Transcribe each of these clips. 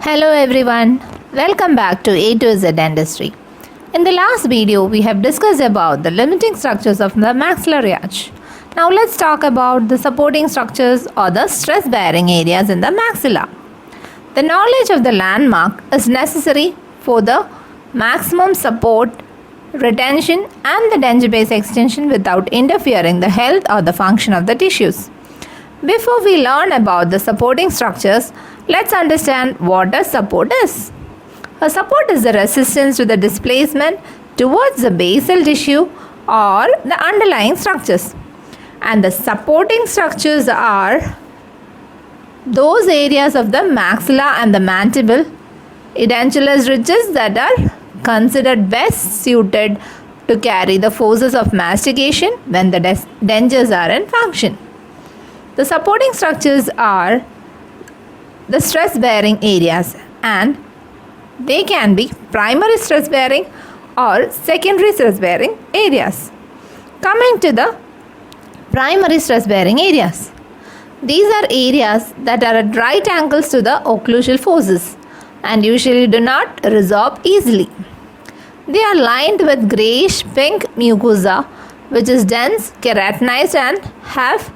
Hello everyone, welcome back to A to Z Dentistry. In the last video, we have discussed about the limiting structures of the maxillary arch. Now let's talk about the supporting structures or the stress-bearing areas in the maxilla. The knowledge of the landmark is necessary for the maximum support, retention and the denture base extension without interfering the health or the function of the tissues. Before we learn about the supporting structures, let's understand what a support is. A support is the resistance to the displacement towards the basal tissue or the underlying structures. And the supporting structures are those areas of the maxilla and the mandible, edentulous ridges that are considered best suited to carry the forces of mastication when the dentures are in function. The supporting structures are the stress bearing areas and they can be primary stress bearing or secondary stress bearing areas. Coming to the primary stress bearing areas. These are areas that are at right angles to the occlusal forces and usually do not resorb easily. They are lined with greyish pink mucosa which is dense, keratinized and have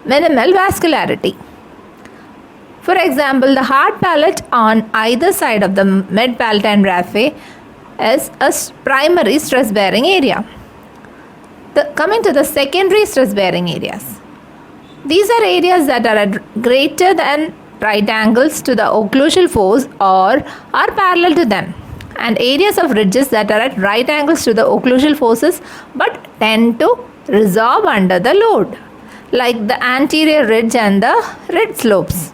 minimal vascularity. For example, the hard palate on either side of the mid-palatine raphe is a primary stress-bearing area. Coming to the secondary stress-bearing areas. These are areas that are at greater than right angles to the occlusal force or are parallel to them, and areas of ridges that are at right angles to the occlusal forces but tend to resorb under the load, like the anterior ridge and the ridge slopes.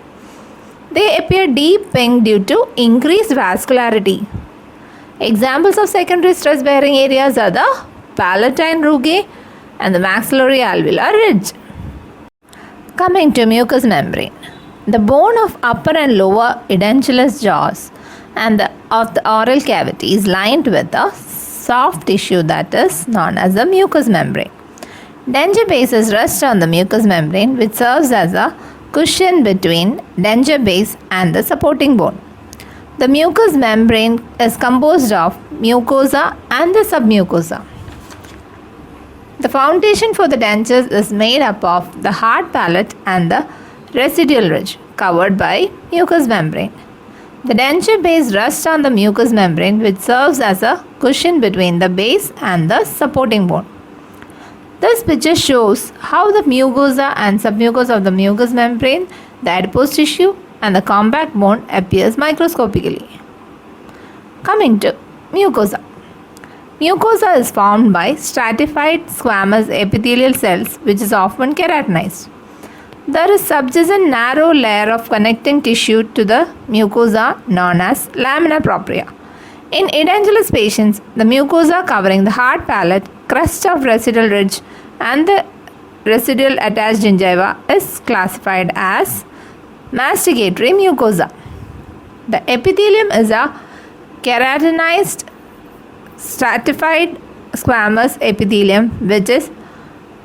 They appear deep pink due to increased vascularity. Examples of secondary stress bearing areas are the palatine rugae and the maxillary alveolar ridge. Coming to mucous membrane. The bone of upper and lower edentulous jaws and of the oral cavity is lined with a soft tissue that is known as the mucous membrane. Denture bases rest on the mucous membrane which serves as a cushion between denture base and the supporting bone. The mucous membrane is composed of mucosa and the submucosa. The foundation for the dentures is made up of the hard palate and the residual ridge covered by mucous membrane. The denture base rests on the mucous membrane which serves as a cushion between the base and the supporting bone. This picture shows how the mucosa and submucosa of the mucous membrane, the adipose tissue and the compact bone appears microscopically. Coming to mucosa. Mucosa is formed by stratified squamous epithelial cells which is often keratinized. There is subjacent narrow layer of connecting tissue to the mucosa known as lamina propria. In edentulous patients, the mucosa covering the hard palate, crest of residual ridge and the residual attached gingiva is classified as masticatory mucosa. The epithelium is a keratinized stratified squamous epithelium which is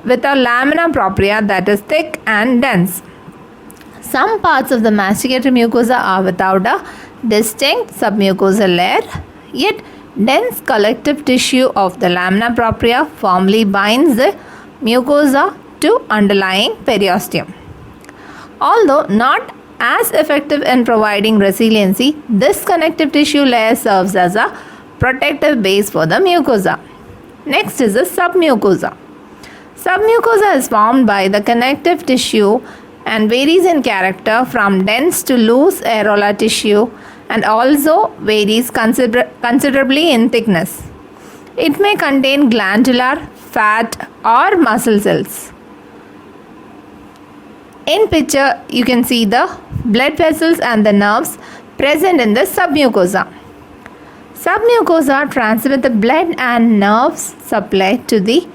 with a lamina propria that is thick and dense. Some parts of the masticatory mucosa are without a distinct submucosal layer, yet dense collective tissue of the lamina propria firmly binds the mucosa to underlying periosteum. Although not as effective in providing resiliency, this connective tissue layer serves as a protective base for the mucosa. Next is the submucosa. Submucosa is formed by the connective tissue and varies in character from dense to loose areolar tissue and also varies considerably in thickness. It may contain glandular, fat or muscle cells. In picture, you can see the blood vessels and the nerves present in the submucosa. Submucosa transmit the blood and nerves supply to the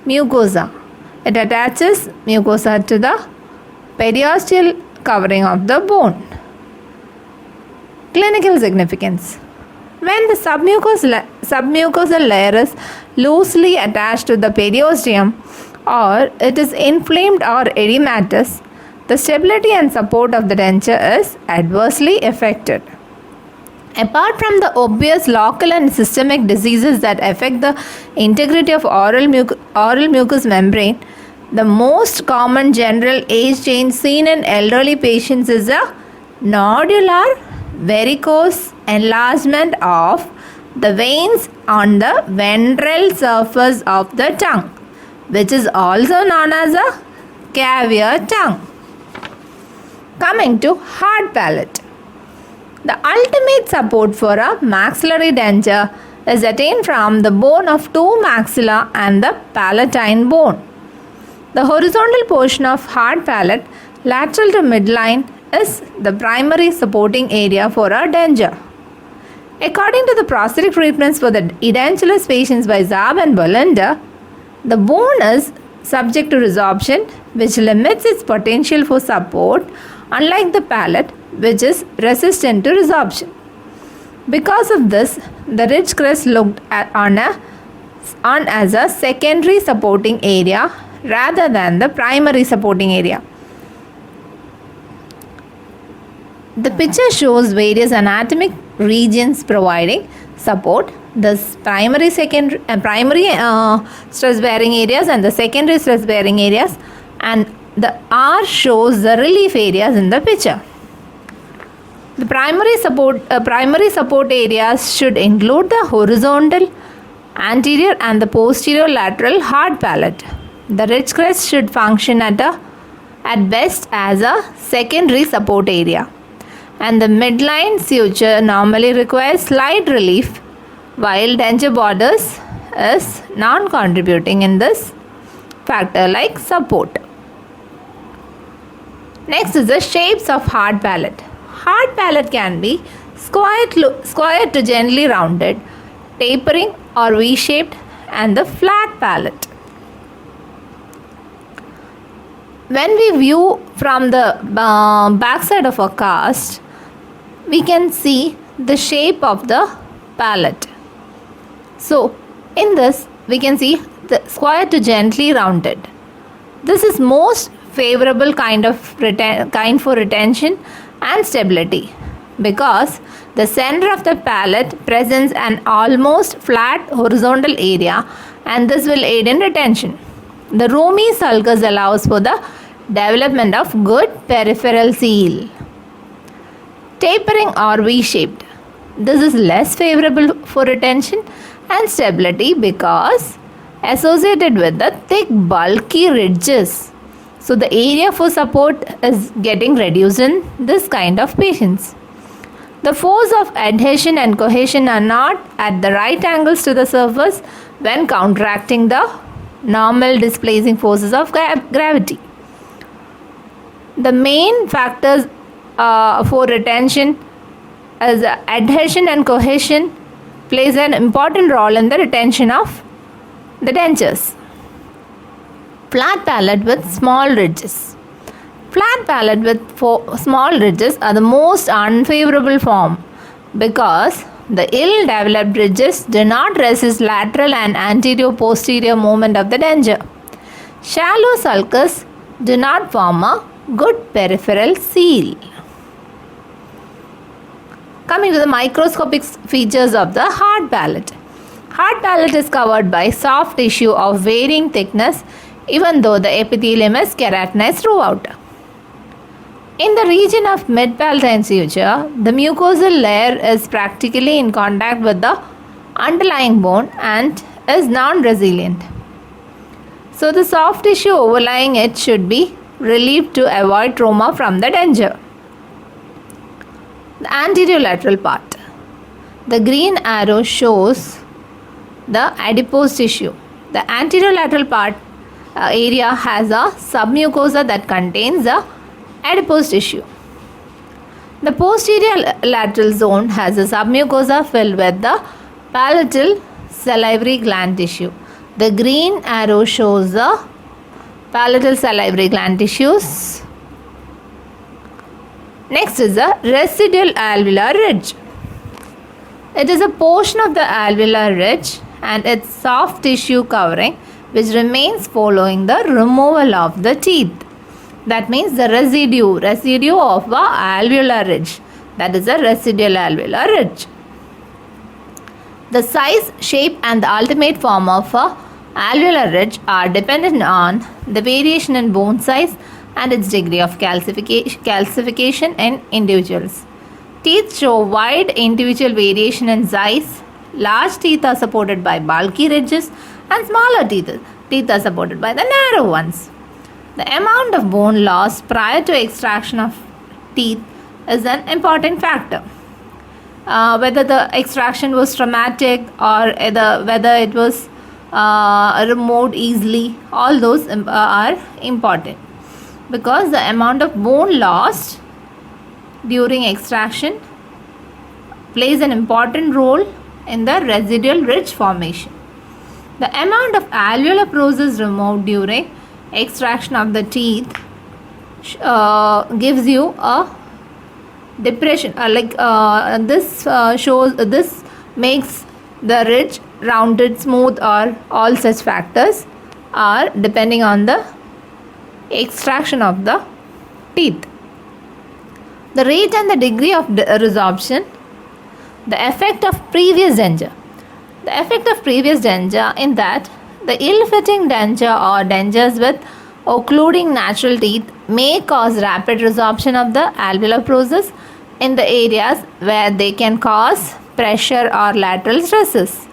mucosa. It attaches mucosa to the periosteal covering of the bone. Clinical significance. When the submucosal layer is loosely attached to the periosteum or it is inflamed or edematous, the stability and support of the denture is adversely affected. Apart from the obvious local and systemic diseases that affect the integrity of oral mucous membrane, the most common general age change seen in elderly patients is a nodular varicose enlargement of the veins on the ventral surface of the tongue, which is also known as a caviar tongue. Coming to hard palate. The ultimate support for a maxillary denture is attained from the bone of two maxilla and the palatine bone. The horizontal portion of hard palate lateral to midline is the primary supporting area for a denture. According to the prosthetic treatments for the edentulous patients by Zaab and Bolender, the bone is subject to resorption, which limits its potential for support, unlike the palate, which is resistant to resorption. Because of this, the ridge crest looked on as a secondary supporting area rather than the primary supporting area. The picture shows various anatomic regions providing support. The primary stress bearing areas and the secondary stress bearing areas, and the R shows the relief areas in the picture. The primary support areas should include the horizontal, anterior and the posterior lateral hard palate. The ridge crest should function at best as a secondary support area, and the midline suture normally requires slight relief, while denture borders is non-contributing in this factor like support. Next is the shapes of hard palate. Hard palate can be square to gently rounded, tapering or V-shaped, and the flat palate. When we view from the backside of a cast, we can see the shape of the palate. So, in this, we can see the square to gently rounded. This is most favorable kind for retention and stability, because the center of the palate presents an almost flat horizontal area, and this will aid in retention. The roomy sulcus allows for the development of good peripheral seal. Tapering or V-shaped. This is less favorable for retention and stability because associated with the thick bulky ridges. So the area for support is getting reduced in this kind of patients. The force of adhesion and cohesion are not at the right angles to the surface when counteracting the normal displacing forces of gravity. The main factors for retention is adhesion and cohesion plays an important role in the retention of the dentures. Flat palate with small ridges. Flat palate with small ridges are the most unfavorable form because the ill-developed ridges do not resist lateral and anterior-posterior movement of the denture. Shallow sulcus do not form a good peripheral seal. Coming to the microscopic features of the hard palate. Hard palate is covered by soft tissue of varying thickness, even though the epithelium is keratinized throughout. In the region of mid-palatine suture, the mucosal layer is practically in contact with the underlying bone and is non-resilient. So the soft tissue overlying it should be relieved to avoid trauma from the denture. The anterior lateral part. The green arrow shows the adipose tissue. The anterior lateral part area has a submucosa that contains the adipose tissue. The posterior lateral zone has a submucosa filled with the palatal salivary gland tissue. The green arrow shows the palatal salivary gland tissues. Next is the residual alveolar ridge. It is a portion of the alveolar ridge and its soft tissue covering which remains following the removal of the teeth. That means the residue of the alveolar ridge. that is the residual alveolar ridge. The size, shape and the ultimate form of a alveolar ridge are dependent on the variation in bone size and its degree of calcification in individuals. Teeth show wide individual variation in size. Large teeth are supported by bulky ridges and smaller teeth are supported by the narrow ones. The amount of bone lost prior to extraction of teeth is an important factor. Whether the extraction was traumatic or whether it was removed easily, all those are important, because the amount of bone lost during extraction plays an important role in the residual ridge formation. The amount of alveolar process removed during extraction of the teeth gives you a depression, this makes the ridge rounded, smooth, or all such factors are depending on the extraction of the teeth. The rate and the degree of resorption. The effect of previous denture. The effect of previous denture in that the ill-fitting denture or dentures with occluding natural teeth may cause rapid resorption of the alveolar process in the areas where they can cause pressure or lateral stresses.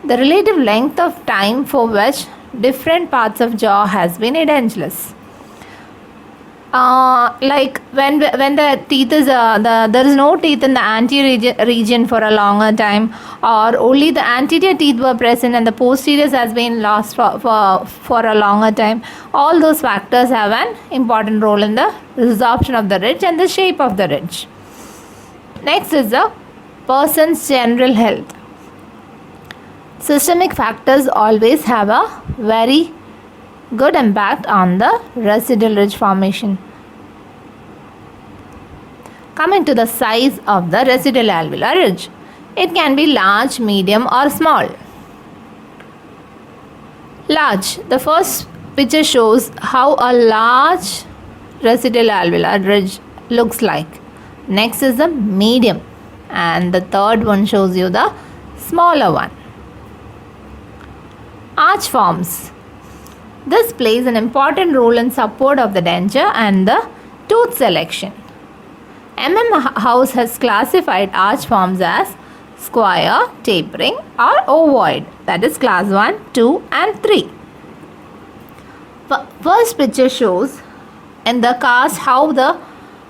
The relative length of time for which different parts of jaw has been edentulous. Like when the teeth is there is no teeth in the anterior region for a longer time, or only the anterior teeth were present and the posterior has been lost for a longer time, all those factors have an important role in the resorption of the ridge and the shape of the ridge. Next is the person's general health. Systemic factors always have a very good impact on the residual ridge formation. Coming to the size of the residual alveolar ridge, it can be large, medium or small. Large. The first picture shows how a large residual alveolar ridge looks like. Next is the medium, and the third one shows you the smaller one. Arch forms. This plays an important role in support of the denture and the tooth selection. House has classified arch forms as square, tapering or ovoid, that is class 1, 2 and 3. First picture shows in the cast how the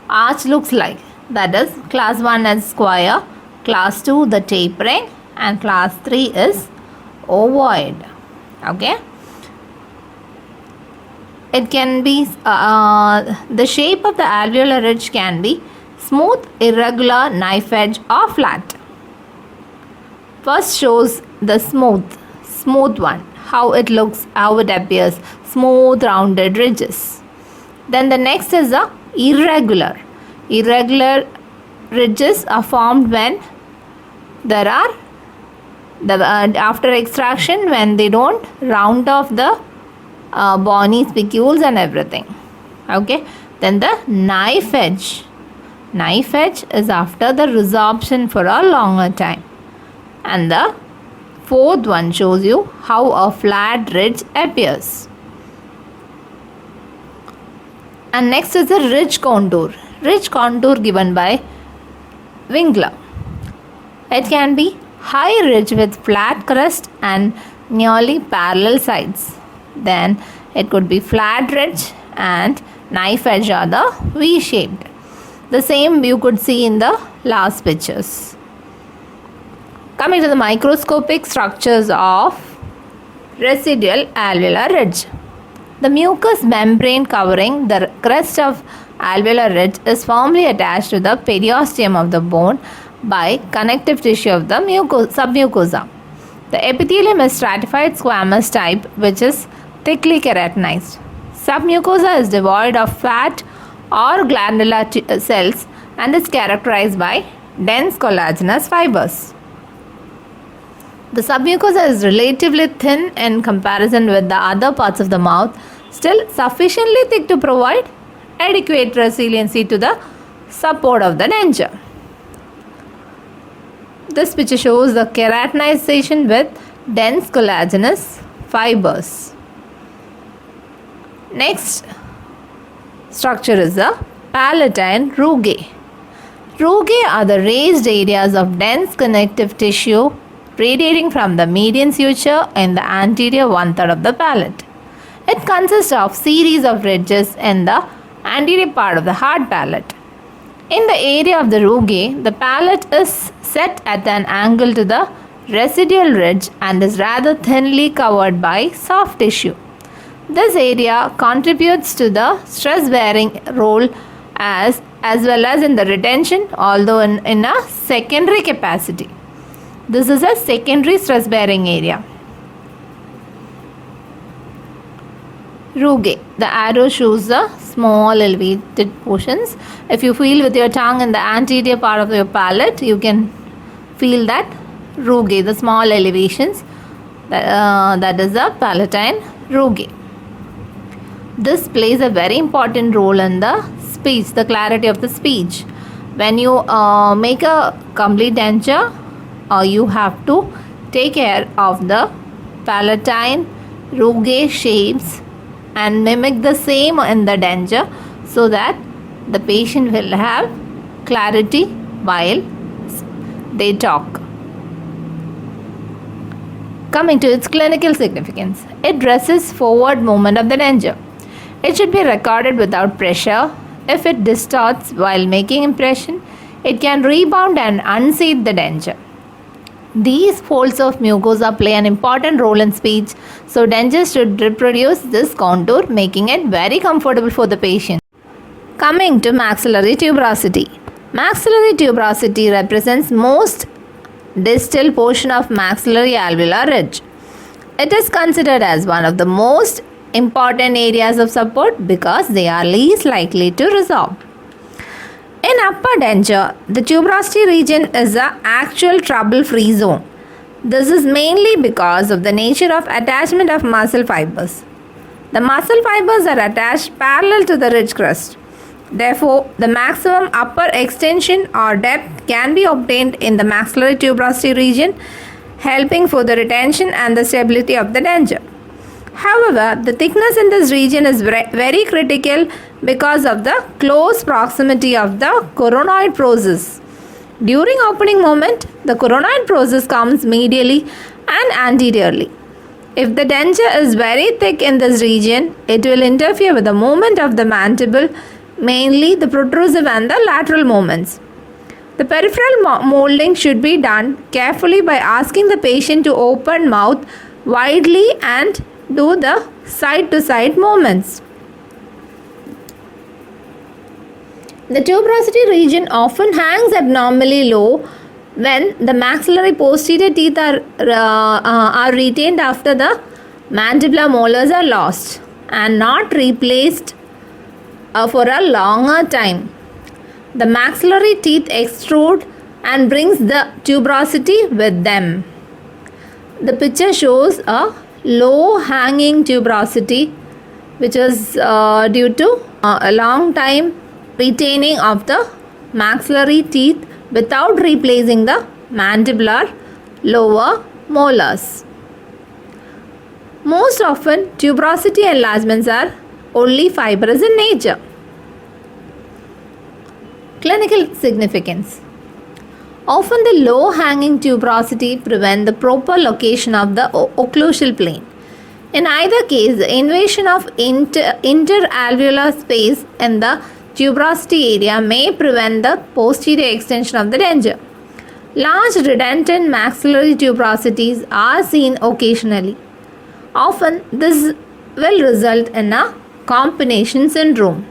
arch looks like, that is class 1 is square, class 2 the tapering and class 3 is ovoid. Okay. It can be the shape of the alveolar ridge can be smooth, irregular, knife edge or flat. First shows the smooth one, how it looks, how it appears, smooth rounded ridges. Then the next is the irregular. Irregular ridges are formed when there are after extraction, when they don't round off the bony spicules and everything. Okay. Then the knife edge. Knife edge is after the resorption for a longer time. And the fourth one shows you how a flat ridge appears. And next is the ridge contour. Ridge contour given by Winkler. It can be high ridge with flat crest and nearly parallel sides. Then it could be flat ridge and knife edge or the V-shaped. The same you could see in the last pictures. Coming to the microscopic structures of residual alveolar ridge. The mucous membrane covering the crest of alveolar ridge is firmly attached to the periosteum of the bone by connective tissue of the submucosa. The epithelium is stratified squamous type, which is thickly keratinized. Submucosa is devoid of fat or glandular cells and is characterized by dense collagenous fibers. The submucosa is relatively thin in comparison with the other parts of the mouth, still sufficiently thick to provide adequate resiliency to the support of the denture. This picture shows the keratinization with dense collagenous fibers. Next structure is the palatine rugae. Rugae are the raised areas of dense connective tissue radiating from the median suture in the anterior one-third of the palate. It consists of series of ridges in the anterior part of the hard palate. In the area of the rugae, the palate is set at an angle to the residual ridge and is rather thinly covered by soft tissue. This area contributes to the stress-bearing role as well as in the retention, although in a secondary capacity. This is a secondary stress-bearing area. Rugae. The arrow shows the small elevated portions. If you feel with your tongue in the anterior part of your palate, you can feel that rugae, the small elevations. That is the palatine rugae. This plays a very important role in the speech, the clarity of the speech. When you make a complete denture, you have to take care of the palatine rugae shapes and mimic the same in the denture so that the patient will have clarity while they talk. Coming to its clinical significance, it resists forward movement of the denture. It should be recorded without pressure. If it distorts while making impression, it can rebound and unseat the denture. These folds of mucosa play an important role in speech, so dentures should reproduce this contour, making it very comfortable for the patient. Coming to maxillary tuberosity. Maxillary tuberosity represents most distal portion of maxillary alveolar ridge. It is considered as one of the most important areas of support because they are least likely to resorb. In upper denture, the tuberosity region is the actual trouble-free zone. This is mainly because of the nature of attachment of muscle fibers. The muscle fibers are attached parallel to the ridge crest. Therefore, the maximum upper extension or depth can be obtained in the maxillary tuberosity region, helping for the retention and the stability of the denture. However, the thickness in this region is very critical because of the close proximity of the coronoid process. During opening movement, the coronoid process comes medially and anteriorly. If the denture is very thick in this region, it will interfere with the movement of the mandible, mainly the protrusive and the lateral movements. The peripheral molding should be done carefully by asking the patient to open mouth widely and do the side-to-side movements. The tuberosity region often hangs abnormally low when the maxillary posterior teeth are retained after the mandibular molars are lost and not replaced for a longer time. The maxillary teeth extrude and brings the tuberosity with them. The picture shows a low hanging tuberosity which is due to a long time retaining of the maxillary teeth without replacing the mandibular lower molars. Most often tuberosity enlargements are only fibrous in nature. Clinical significance. Often the low hanging tuberosity prevent the proper location of the occlusal plane. In either case, the invasion of interalveolar space in the tuberosity area may prevent the posterior extension of the denture. Large redundant maxillary tuberosities are seen occasionally. Often this will result in a combination syndrome.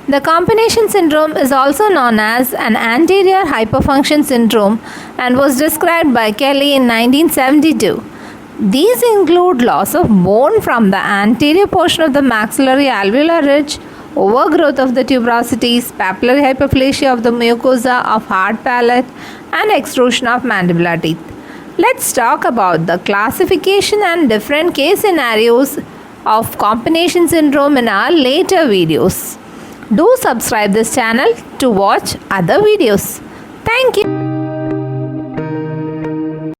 The combination syndrome is also known as an anterior hyperfunction syndrome and was described by Kelly in 1972. These include loss of bone from the anterior portion of the maxillary alveolar ridge, overgrowth of the tuberosities, papillary hyperplasia of the mucosa of hard palate, and extrusion of mandibular teeth. Let's talk about the classification and different case scenarios of combination syndrome in our later videos. Do subscribe this channel to watch other videos. Thank you.